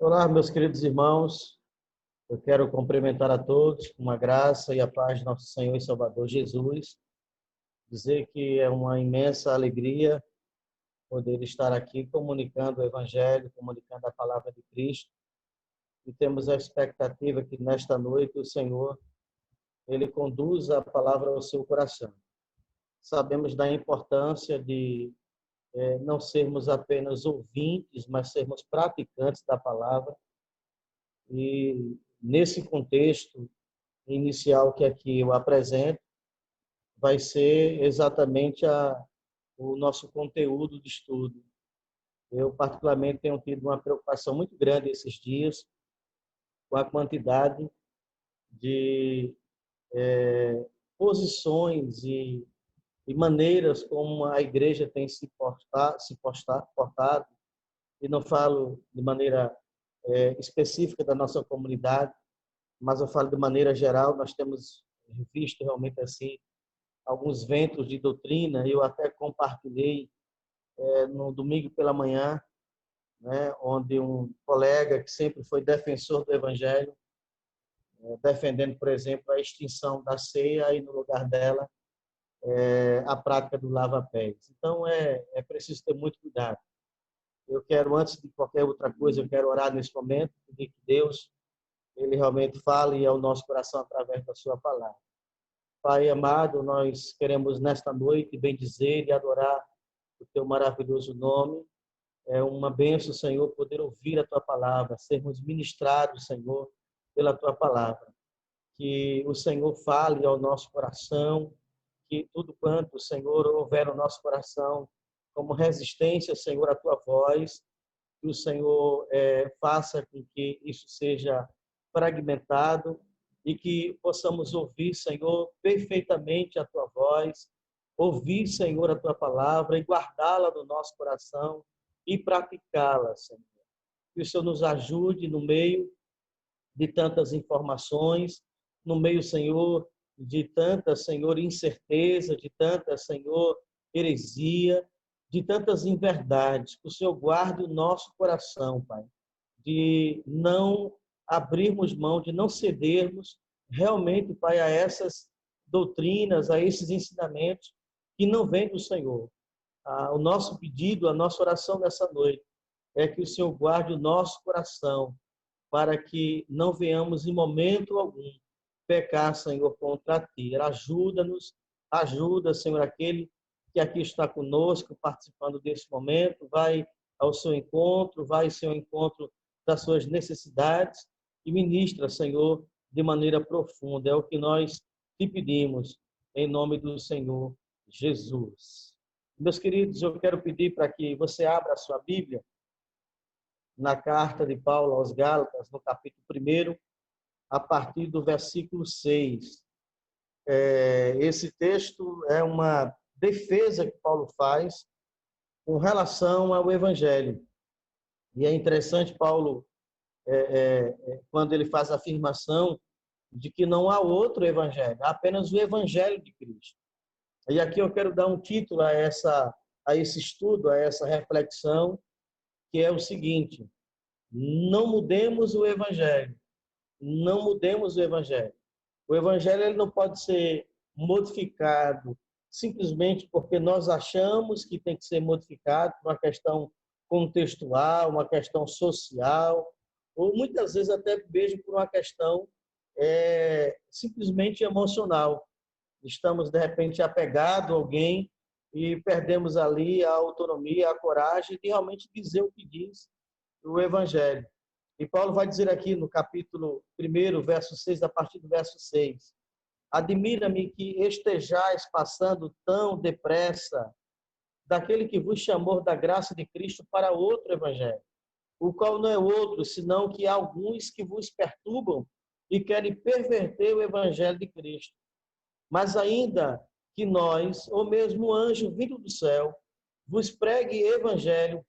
Olá, meus queridos irmãos. Eu quero cumprimentar a todos com a graça e a paz de nosso Senhor e Salvador Jesus. Dizer que é uma imensa alegria poder estar aqui comunicando o Evangelho, comunicando a palavra de Cristo. E temos a expectativa que nesta noite o Senhor, Ele conduza a palavra ao seu coração. Sabemos da importância de não sermos apenas ouvintes, mas sermos praticantes da palavra. E nesse contexto inicial que aqui eu apresento, vai ser exatamente o nosso conteúdo de estudo. Eu, particularmente, tenho tido uma preocupação muito grande esses dias com a quantidade de posições e maneiras como a igreja tem portado, e não falo de maneira específica da nossa comunidade, mas eu falo de maneira geral. Nós temos visto realmente assim alguns ventos de doutrina. Eu até compartilhei no domingo pela manhã, né, onde um colega que sempre foi defensor do Evangelho, defendendo, por exemplo, a extinção da ceia e no lugar dela a prática do lava-pés. Então é preciso ter muito cuidado. Eu quero, antes de qualquer outra coisa, eu quero orar nesse momento, pedir que Deus ele realmente fale ao nosso coração através da sua palavra. Pai amado, nós queremos nesta noite bendizer e adorar o teu maravilhoso nome. É uma bênção, Senhor, poder ouvir a tua palavra, sermos ministrados, Senhor, pela tua palavra. Que o Senhor fale ao nosso coração, que tudo quanto, Senhor, houver no nosso coração, como resistência, Senhor, à tua voz, que o Senhor faça com que isso seja fragmentado e que possamos ouvir, Senhor, perfeitamente a tua voz, ouvir, Senhor, a tua palavra e guardá-la no nosso coração e praticá-la, Senhor. Que o Senhor nos ajude no meio de tantas informações, no meio, Senhor, de tanta, Senhor, incerteza, de tanta, Senhor, heresia, de tantas inverdades. Que o Senhor guarde o nosso coração, Pai, de não abrirmos mão, de não cedermos realmente, Pai, a essas doutrinas, a esses ensinamentos que não vêm do Senhor. O nosso pedido, a nossa oração nessa noite é que o Senhor guarde o nosso coração para que não venhamos em momento algum pecar, Senhor, contra Ti. Ajuda-nos, ajuda, Senhor, aquele que aqui está conosco, participando desse momento, vai ao seu encontro, vai ao seu encontro das suas necessidades e ministra, Senhor, de maneira profunda. É o que nós te pedimos, em nome do Senhor Jesus. Meus queridos, eu quero pedir para que você abra a sua Bíblia na carta de Paulo aos Gálatas, no capítulo 1, a partir do versículo 6. Esse texto é uma defesa que Paulo faz com relação ao Evangelho. E é interessante, Paulo, quando ele faz a afirmação de que não há outro Evangelho, há apenas o Evangelho de Cristo. E aqui eu quero dar um título a esse estudo, a essa reflexão, que é o seguinte: não mudemos o Evangelho. Não mudemos o Evangelho. O Evangelho ele não pode ser modificado simplesmente porque nós achamos que tem que ser modificado por uma questão contextual, uma questão social, ou muitas vezes até mesmo por uma questão simplesmente emocional. Estamos, de repente, apegados a alguém e perdemos ali a autonomia, a coragem de realmente dizer o que diz o Evangelho. E Paulo vai dizer aqui no capítulo 1, verso 6, a partir do verso 6. Admira-me que estejais passando tão depressa daquele que vos chamou da graça de Cristo para outro evangelho, o qual não é outro, senão que há alguns que vos perturbam e querem perverter o evangelho de Cristo. Mas ainda que nós, ou mesmo anjo vindo do céu, vos pregue evangelho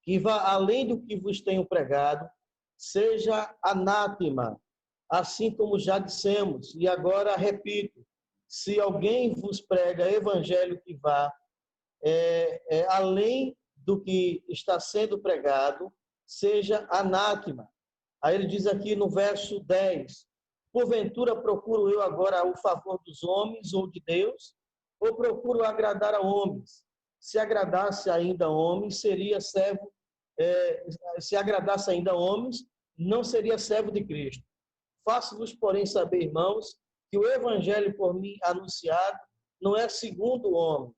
que vá além do que vos tenho pregado, seja anátema, assim como já dissemos, e agora repito: se alguém vos prega evangelho que vá além do que está sendo pregado, seja anátema. Aí ele diz aqui no verso 10, porventura procuro eu agora o favor dos homens ou de Deus, ou procuro agradar a homens? Se agradasse ainda a homens, seria servo, se agradasse ainda a homens, não seria servo de Cristo. Faço-vos, porém, saber, irmãos, que o evangelho por mim anunciado não é segundo o homem,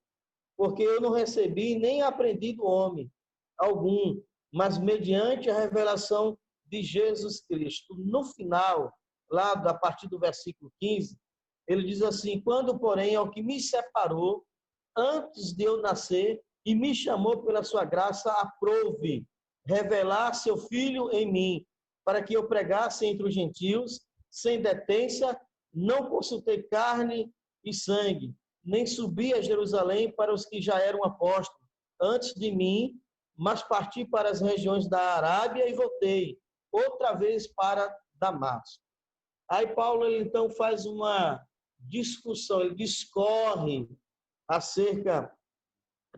porque eu não recebi nem aprendi do homem algum, mas mediante a revelação de Jesus Cristo. No final, lá a partir do versículo 15, ele diz assim, quando, porém, ao que me separou antes de eu nascer e me chamou pela sua graça, aprove revelar seu Filho em mim, para que eu pregasse entre os gentios, sem detência, não consultei carne e sangue, nem subi a Jerusalém para os que já eram apóstolos antes de mim, mas parti para as regiões da Arábia e voltei outra vez para Damasco. Aí Paulo ele, então faz uma discussão, ele discorre acerca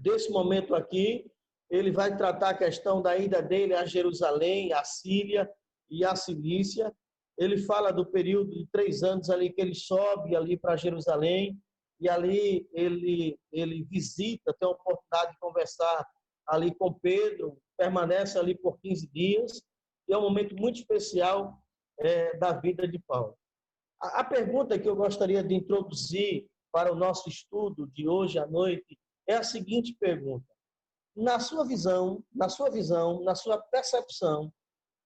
desse momento aqui. Ele vai tratar a questão da ida dele a Jerusalém, a Síria e a Cilícia. Ele fala do período de 3 anos ali que ele sobe ali para Jerusalém e ali ele visita, tem a oportunidade de conversar ali com Pedro, permanece ali por 15 dias e é um momento muito especial da vida de Paulo. A pergunta que eu gostaria de introduzir para o nosso estudo de hoje à noite é a seguinte pergunta. Na sua visão, na sua percepção,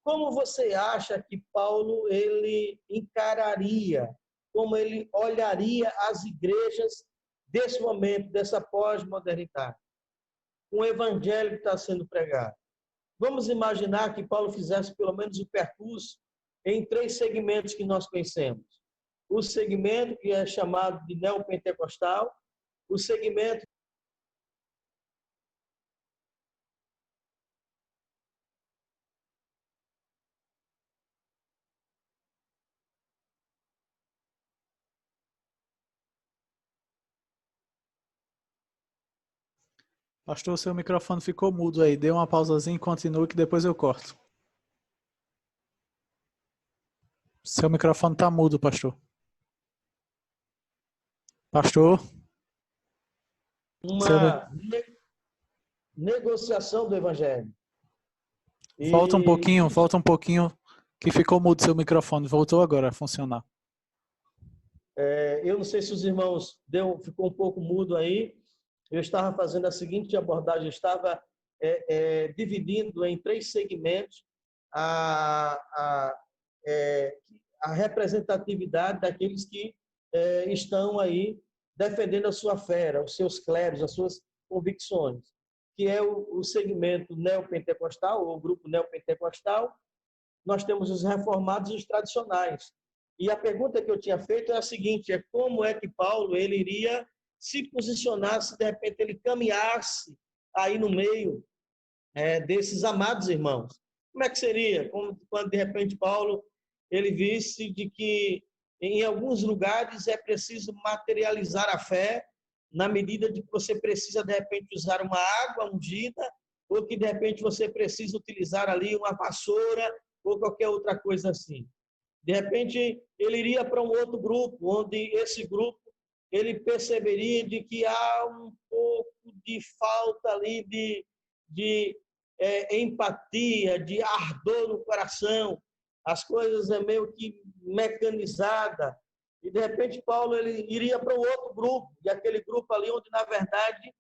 como você acha que Paulo ele encararia, como ele olharia as igrejas desse momento, dessa pós-modernidade, com o evangelho que está sendo pregado? Vamos imaginar que Paulo fizesse pelo menos o percurso em 3 segmentos que nós conhecemos. O segmento que é chamado de neopentecostal, o segmento Pastor, seu microfone ficou mudo aí. Dê uma pausazinha e continue que depois eu corto. Seu microfone está mudo, pastor. Pastor? uma negociação do evangelho. Volta um pouquinho, que ficou mudo seu microfone. Voltou agora a funcionar. Eu não sei se os irmãos ficou um pouco mudo aí. Eu estava fazendo a seguinte abordagem, eu estava dividindo em 3 segmentos a representatividade daqueles que estão aí defendendo a sua fé, os seus clérigos, as suas convicções, que é o segmento neopentecostal, ou o grupo neopentecostal. Nós temos os reformados e os tradicionais. E a pergunta que eu tinha feito é a seguinte, como é que Paulo ele iria se posicionar se de repente ele caminhasse aí no meio desses amados irmãos? Como é que seria? Quando de repente Paulo ele visse de que em alguns lugares é preciso materializar a fé na medida de que você precisa de repente usar uma água ungida ou que de repente você precisa utilizar ali uma vassoura ou qualquer outra coisa assim. De repente ele iria para um outro grupo, onde esse grupo ele perceberia de que há um pouco de falta ali de empatia, de ardor no coração, as coisas é meio que mecanizada, e de repente Paulo ele iria para um outro grupo, e aquele grupo ali onde na verdade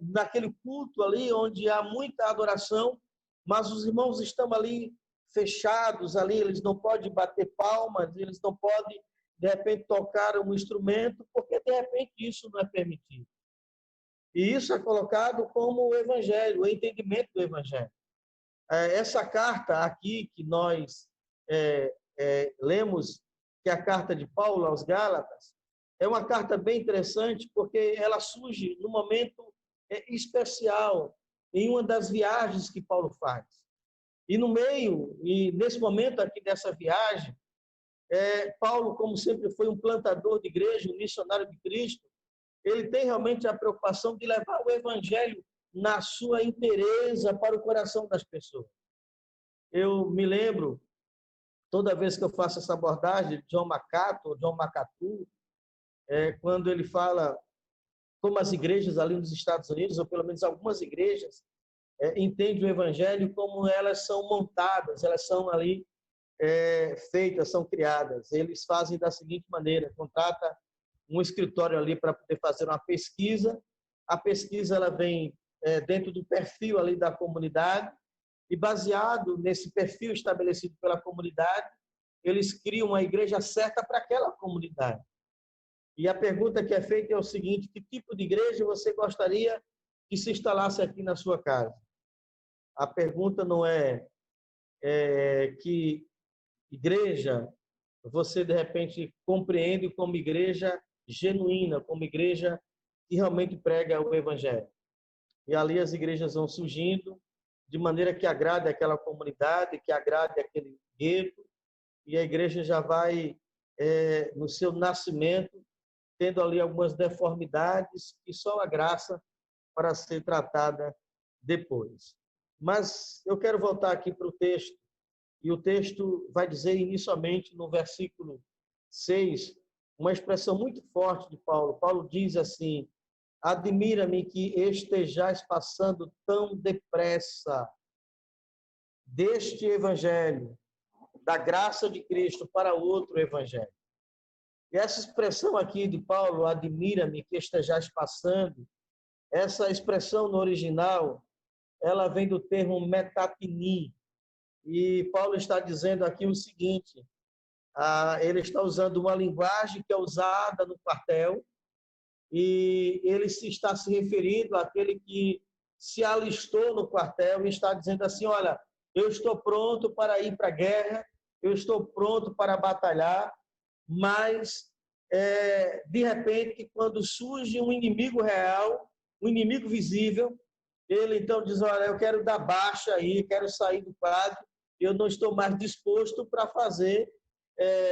naquele culto ali onde há muita adoração, mas os irmãos estão ali fechados ali, eles não podem bater palmas, eles não podem de repente tocar um instrumento, porque de repente isso não é permitido. E isso é colocado como o evangelho, o entendimento do evangelho. Essa carta aqui que nós lemos, que é a carta de Paulo aos Gálatas, é uma carta bem interessante, porque ela surge num momento especial, em uma das viagens que Paulo faz. E no meio, e nesse momento aqui dessa viagem, Paulo, como sempre foi um plantador de igreja, um missionário de Cristo, ele tem realmente a preocupação de levar o evangelho na sua inteireza para o coração das pessoas. Eu me lembro, toda vez que eu faço essa abordagem de John MacArthur, ou John MacArthur, quando ele fala como as igrejas ali nos Estados Unidos, ou pelo menos algumas igrejas, entendem o evangelho como elas são montadas, elas são ali feitas, são criadas. Eles fazem da seguinte maneira: contrata um escritório ali para poder fazer uma pesquisa. A pesquisa ela vem dentro do perfil ali da comunidade e, baseado nesse perfil estabelecido pela comunidade, eles criam uma igreja certa para aquela comunidade. E a pergunta que é feita é o seguinte: que tipo de igreja você gostaria que se instalasse aqui na sua casa? A pergunta não é que igreja você, de repente, compreende como igreja genuína, como igreja que realmente prega o evangelho. E ali as igrejas vão surgindo de maneira que agrade aquela comunidade, que agrade aquele gueto, e a igreja já vai, no seu nascimento, tendo ali algumas deformidades que só a graça para ser tratada depois. Mas eu quero voltar aqui para o texto, e o texto vai dizer inicialmente no versículo 6, uma expressão muito forte de Paulo. Paulo diz assim: admira-me que estejais passando tão depressa deste evangelho, da graça de Cristo, para outro evangelho. E essa expressão aqui de Paulo, admira-me que estejais passando, essa expressão no original, ela vem do termo metatini. E Paulo está dizendo aqui o seguinte: ele está usando uma linguagem que é usada no quartel, e ele está se referindo àquele que se alistou no quartel e está dizendo assim: olha, eu estou pronto para ir para a guerra, eu estou pronto para batalhar, mas, de repente, quando surge um inimigo real, um inimigo visível, ele então diz: olha, eu quero dar baixa aí, quero sair do quadro, eu não estou mais disposto para fazer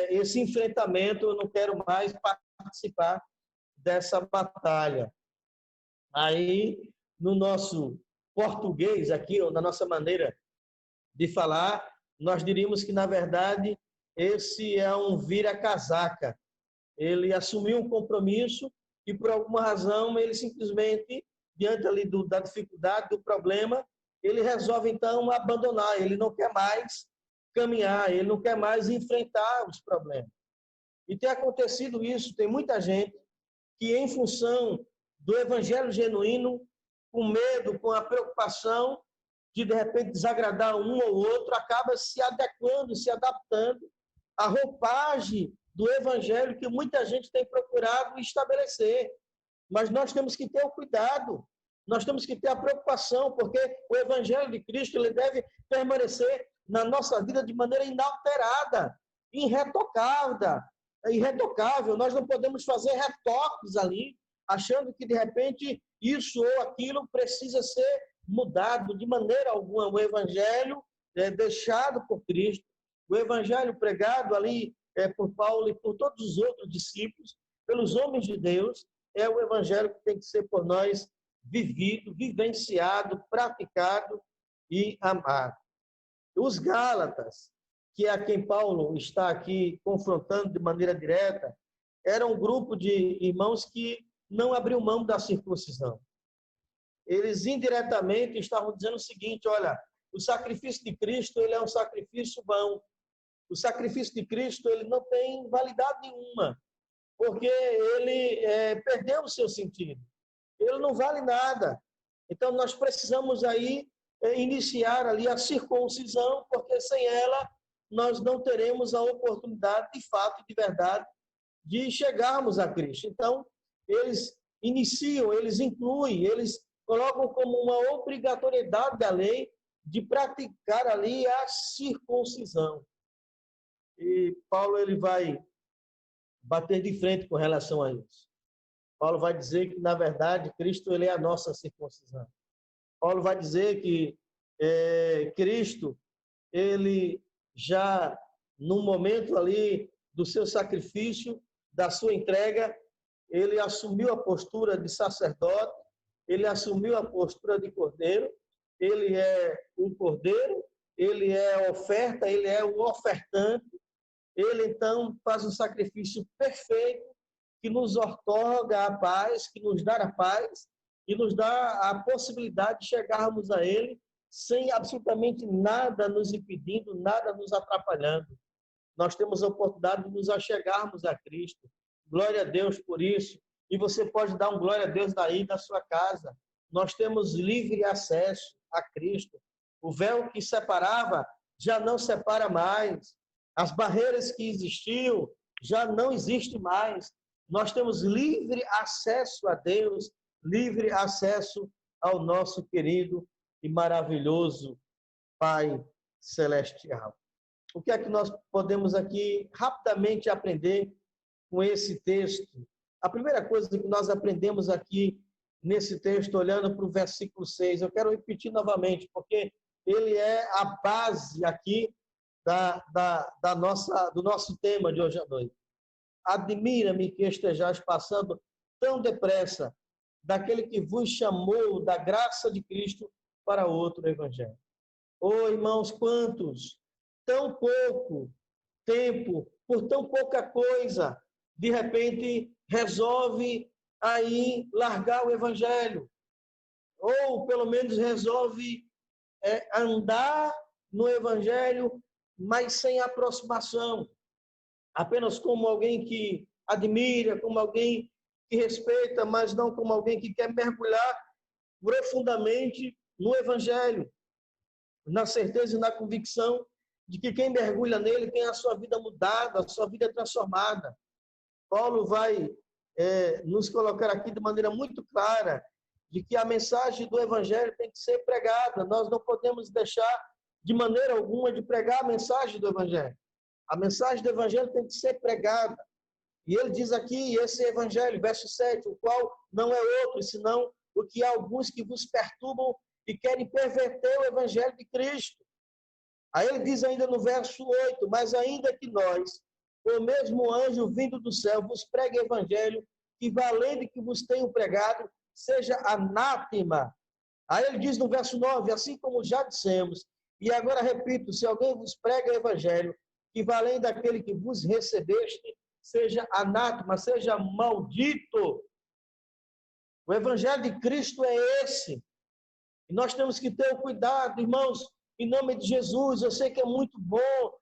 esse enfrentamento, eu não quero mais participar dessa batalha. Aí, no nosso português aqui, ou na nossa maneira de falar, nós diríamos que, na verdade, esse é um vira-casaca. Ele assumiu um compromisso e, por alguma razão, ele simplesmente, diante ali da dificuldade, do problema, ele resolve, então, abandonar. Ele não quer mais caminhar, ele não quer mais enfrentar os problemas. E tem acontecido isso, tem muita gente que, em função do evangelho genuíno, com medo, com a preocupação de repente, desagradar um ou outro, acaba se adequando, se adaptando à roupagem do evangelho que muita gente tem procurado estabelecer. Mas nós temos que ter o cuidado, nós temos que ter a preocupação, porque o evangelho de Cristo ele deve permanecer na nossa vida de maneira inalterada, irretocável. Nós não podemos fazer retoques ali, achando que, de repente, isso ou aquilo precisa ser mudado de maneira alguma. O evangelho deixado por Cristo, o evangelho pregado ali por Paulo e por todos os outros discípulos, pelos homens de Deus, é o evangelho que tem que ser por nós vivido, vivenciado, praticado e amado. Os Gálatas, que é a quem Paulo está aqui confrontando de maneira direta, era um grupo de irmãos que não abriu mão da circuncisão. Eles indiretamente estavam dizendo o seguinte: olha, o sacrifício de Cristo ele é um sacrifício vão. O sacrifício de Cristo ele não tem validade nenhuma, porque ele perdeu o seu sentido. Ele não vale nada. Então nós precisamos aí iniciar ali a circuncisão, porque sem ela nós não teremos a oportunidade de fato e de verdade de chegarmos a Cristo. Então eles iniciam, eles incluem, eles colocam como uma obrigatoriedade da lei de praticar ali a circuncisão. E Paulo ele vai bater de frente com relação a isso. Paulo vai dizer que, na verdade, Cristo ele é a nossa circuncisão. Paulo vai dizer que Cristo, ele já, no momento ali do seu sacrifício, da sua entrega, ele assumiu a postura de sacerdote, ele assumiu a postura de cordeiro, ele é um cordeiro, ele é a oferta, ele é o ofertante, ele então faz um sacrifício perfeito que nos outorga a paz, que nos dá a paz e nos dá a possibilidade de chegarmos a ele sem absolutamente nada nos impedindo, nada nos atrapalhando. Nós temos a oportunidade de nos achegarmos a Cristo. Glória a Deus por isso. E você pode dar um glória a Deus daí da sua casa. Nós temos livre acesso a Cristo. O véu que separava já não separa mais. As barreiras que existiam já não existem mais. Nós temos livre acesso a Deus, livre acesso ao nosso querido e maravilhoso Pai Celestial. O que é que nós podemos aqui rapidamente aprender com esse texto? A primeira coisa que nós aprendemos aqui nesse texto, olhando para o versículo 6, eu quero repetir novamente, porque ele é a base aqui do nosso tema de hoje à noite. Admira-me que estejais passando tão depressa daquele que vos chamou da graça de Cristo para outro evangelho. Oh, irmãos, quantos, tão pouco tempo, por tão pouca coisa, de repente resolve aí largar o evangelho, ou pelo menos resolve andar no evangelho, mas sem aproximação, apenas como alguém que admira, como alguém que respeita, mas não como alguém que quer mergulhar profundamente no evangelho, na certeza e na convicção de que quem mergulha nele tem a sua vida mudada, a sua vida transformada. Paulo vai nos colocar aqui de maneira muito clara de que a mensagem do evangelho tem que ser pregada. Nós não podemos deixar de maneira alguma de pregar a mensagem do evangelho. A mensagem do evangelho tem que ser pregada. E ele diz aqui, esse evangelho, verso 7, o qual não é outro, senão o que há alguns que vos perturbam e querem perverter o evangelho de Cristo. Aí ele diz ainda no verso 8, mas ainda que nós, o mesmo anjo vindo do céu, vos pregue o evangelho, que valendo que vos tenho pregado, seja anátema. Aí ele diz no verso 9, assim como já dissemos, e agora repito, se alguém vos prega o evangelho, que valendo daquele que vos recebeste, seja anátema, seja maldito. O evangelho de Cristo é esse. E nós temos que ter o cuidado, irmãos, em nome de Jesus. Eu sei que é muito bom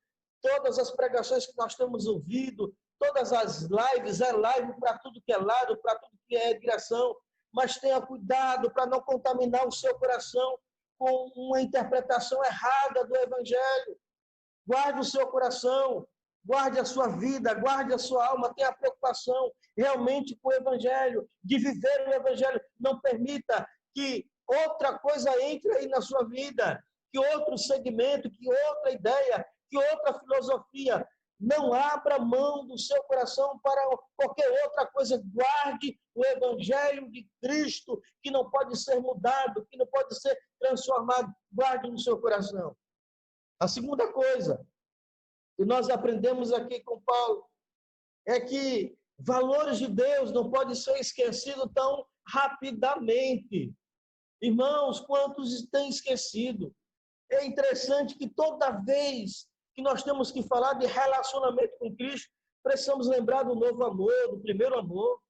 todas as pregações que nós temos ouvido, todas as lives, é live para tudo que é lado, para tudo que é direção, mas tenha cuidado para não contaminar o seu coração com uma interpretação errada do evangelho. Guarde o seu coração, guarde a sua vida, guarde a sua alma, tenha preocupação realmente com o evangelho, de viver o evangelho. Não permita que outra coisa entre aí na sua vida, que outro segmento, que outra ideia, que outra filosofia. Não abra mão do seu coração para qualquer outra coisa. Guarde o evangelho de Cristo, que não pode ser mudado, que não pode ser transformado. Guarde no seu coração. A segunda coisa que nós aprendemos aqui com Paulo é que valores de Deus não podem ser esquecidos tão rapidamente. Irmãos, quantos têm esquecido? É interessante que toda vez que nós temos que falar de relacionamento com Cristo, precisamos lembrar do novo amor, do primeiro amor.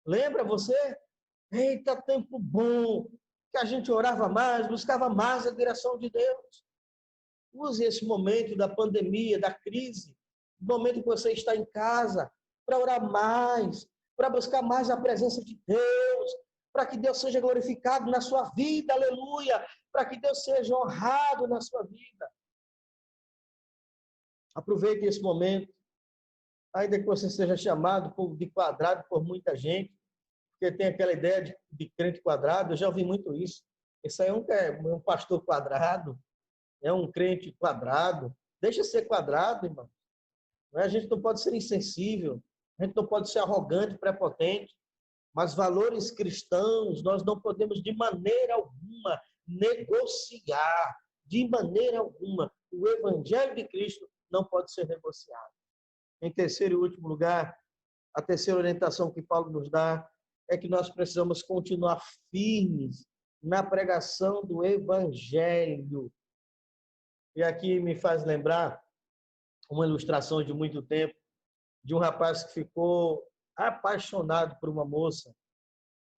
Lembra você? Eita, tempo bom, que a gente orava mais, buscava mais a direção de Deus. Use esse momento da pandemia, da crise, o momento que você está em casa, para orar mais, para buscar mais a presença de Deus, para que Deus seja glorificado na sua vida, aleluia, para que Deus seja honrado na sua vida. Aproveite esse momento, ainda que você seja chamado de quadrado por muita gente, porque tem aquela ideia de crente quadrado, eu já ouvi muito isso. Esse aí é um pastor quadrado, é um crente quadrado. Deixa ser quadrado, irmão. A gente não pode ser insensível, a gente não pode ser arrogante, prepotente, mas valores cristãos nós não podemos de maneira alguma negociar, de maneira alguma. O evangelho de Cristo não pode ser negociado. Em terceiro e último lugar, a terceira orientação que Paulo nos dá é que nós precisamos continuar firmes na pregação do Evangelho. E aqui me faz lembrar uma ilustração de muito tempo, de um rapaz que ficou apaixonado por uma moça.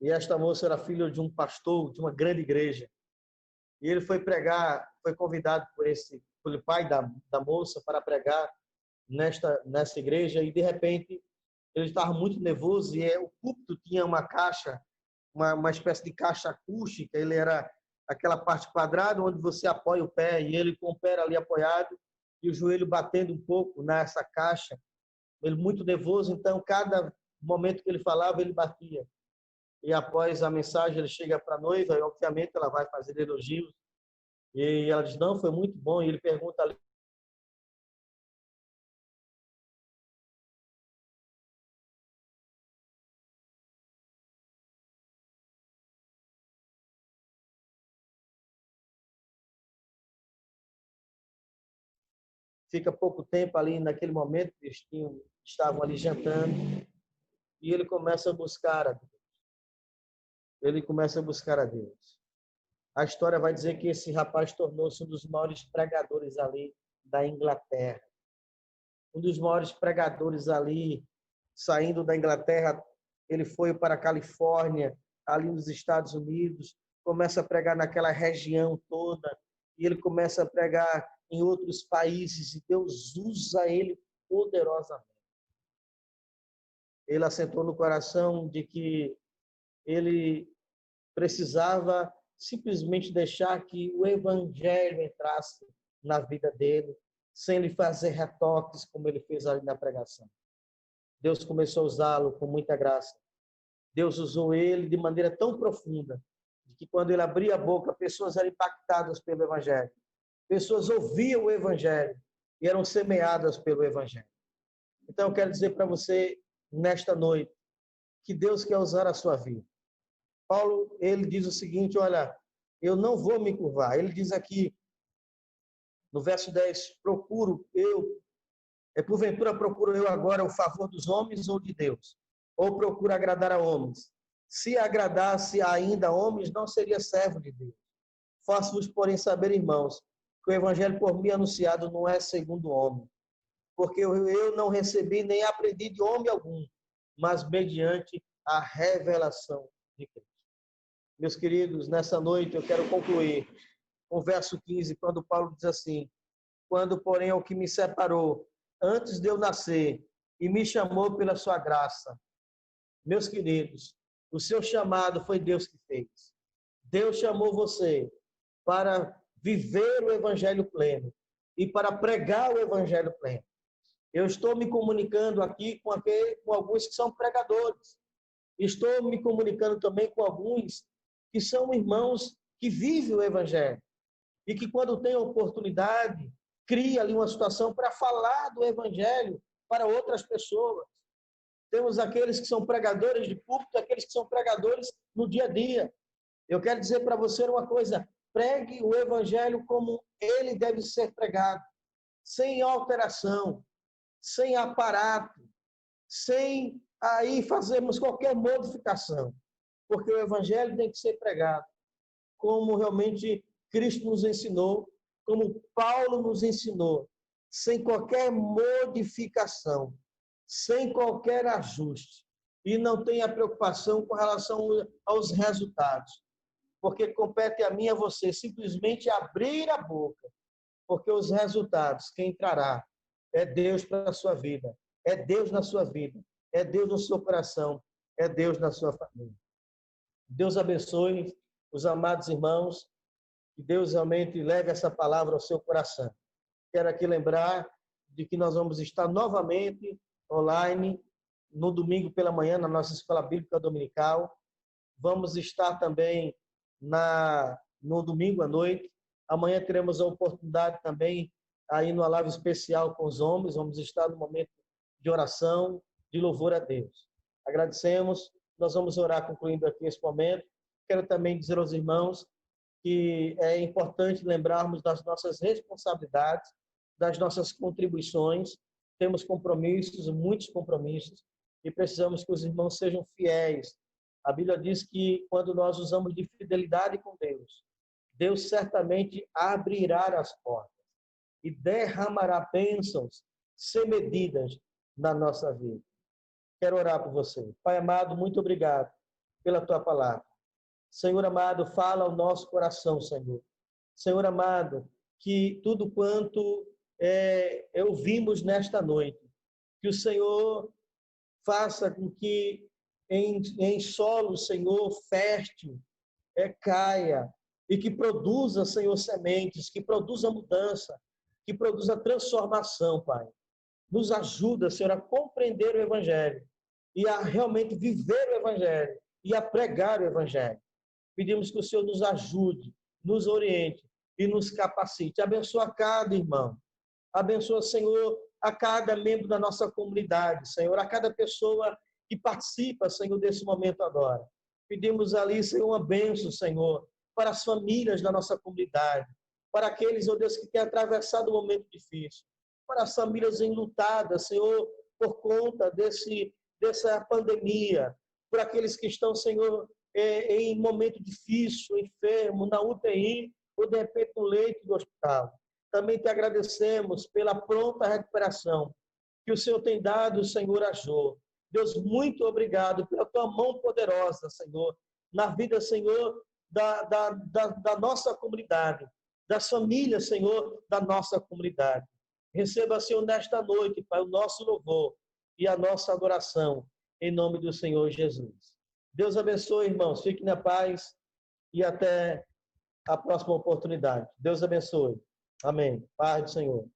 E esta moça era filha de um pastor de uma grande igreja. E ele foi pregar, foi convidado pelo pai da moça para pregar nessa igreja. E, de repente, ele estava muito nervoso e o púlpito tinha uma caixa, uma espécie de caixa acústica. Ele era aquela parte quadrada onde você apoia o pé, e ele com o pé ali apoiado e o joelho batendo um pouco nessa caixa. Ele muito nervoso, então cada momento que ele falava, ele batia. E após a mensagem, ele chega para a noiva e, obviamente, ela vai fazer elogios. E ela diz, não, foi muito bom. E ele pergunta ali, fica pouco tempo ali naquele momento, eles estavam ali jantando, e ele começa a buscar a Deus. Ele começa a buscar a Deus. A história vai dizer que esse rapaz tornou-se um dos maiores pregadores ali da Inglaterra. Um dos maiores pregadores ali, saindo da Inglaterra, ele foi para a Califórnia, ali nos Estados Unidos, começa a pregar naquela região toda, e ele começa a pregar em outros países, e Deus usa ele poderosamente. Ele assentou no coração de que ele precisava simplesmente deixar que o evangelho entrasse na vida dele, sem lhe fazer retoques, como ele fez ali na pregação. Deus começou a usá-lo com muita graça. Deus usou ele de maneira tão profunda, que quando ele abria a boca, pessoas eram impactadas pelo evangelho. Pessoas ouviam o evangelho e eram semeadas pelo evangelho. Então, eu quero dizer para você, nesta noite, que Deus quer usar a sua vida. Paulo, ele diz o seguinte, olha, eu não vou me curvar. Ele diz aqui, no verso 10, porventura procuro eu agora o favor dos homens ou de Deus? Ou procuro agradar a homens? Se agradasse ainda a homens, não seria servo de Deus. Faço-vos, porém, saber, irmãos, que o evangelho por mim anunciado não é segundo o homem, porque eu não recebi nem aprendi de homem algum, mas mediante a revelação de Cristo. Meus queridos, nessa noite eu quero concluir com o verso 15, quando Paulo diz assim, quando, porém, o que me separou antes de eu nascer e me chamou pela sua graça. Meus queridos, o seu chamado foi Deus que fez. Deus chamou você para viver o evangelho pleno e para pregar o evangelho pleno. Eu estou me comunicando aqui com alguns que são pregadores. Estou me comunicando também com alguns que são irmãos que vivem o evangelho e que, quando tem a oportunidade, cria ali uma situação para falar do evangelho para outras pessoas. Temos aqueles que são pregadores de púlpito, aqueles que são pregadores no dia a dia. Eu quero dizer para você uma coisa, pregue o evangelho como ele deve ser pregado, sem alteração, sem aparato, sem aí fazermos qualquer modificação, porque o evangelho tem que ser pregado como realmente Cristo nos ensinou, como Paulo nos ensinou, sem qualquer modificação, sem qualquer ajuste. E não tenha preocupação com relação aos resultados, porque compete a mim e a você simplesmente abrir a boca, porque os resultados, quem trará, é Deus para a sua vida, é Deus na sua vida, é Deus no seu coração, é Deus na sua família. Deus abençoe os amados irmãos, que Deus realmente leve essa palavra ao seu coração. Quero aqui lembrar de que nós vamos estar novamente online no domingo pela manhã na nossa Escola Bíblica Dominical. Vamos estar também no domingo à noite. Amanhã teremos a oportunidade também aí no live especial com os homens. Vamos estar no momento de oração, de louvor a Deus. Agradecemos. Nós vamos orar concluindo aqui esse momento. Quero também dizer aos irmãos que é importante lembrarmos das nossas responsabilidades, das nossas contribuições. Temos compromissos, muitos compromissos, e precisamos que os irmãos sejam fiéis A Bíblia diz que quando nós usamos de fidelidade com Deus, Deus certamente abrirá as portas e derramará bênçãos sem medidas na nossa vida. Quero orar por você. Pai amado, muito obrigado pela tua palavra. Senhor amado, fala ao nosso coração, Senhor. Senhor amado, que tudo quanto ouvimos nesta noite, que o Senhor faça com que em solo, Senhor, fértil, caia e que produza, Senhor, sementes, que produza mudança, que produza transformação, Pai. Nos ajuda, Senhor, a compreender o Evangelho e a realmente viver o Evangelho e a pregar o Evangelho. Pedimos que o Senhor nos ajude, nos oriente e nos capacite. Abençoa cada irmão. Abençoa, Senhor, a cada membro da nossa comunidade, Senhor, a cada pessoa que participa, Senhor, desse momento agora. Pedimos ali, Senhor, uma bênção, Senhor, para as famílias da nossa comunidade, para aqueles, ó Deus, que têm atravessado um momento difícil, para as famílias enlutadas, Senhor, por conta dessa pandemia, por aqueles que estão, Senhor, em momento difícil, enfermo, na UTI, ou de repente no leito do hospital. Também te agradecemos pela pronta recuperação que o Senhor tem dado, Senhor, a Jô. Deus, muito obrigado pela tua mão poderosa, Senhor, na vida, Senhor, da nossa comunidade, das famílias, Senhor, da nossa comunidade. Receba, Senhor, nesta noite, Pai, o nosso louvor e a nossa adoração, em nome do Senhor Jesus. Deus abençoe, irmãos. Fiquem na paz e até a próxima oportunidade. Deus abençoe. Amém. Paz do Senhor.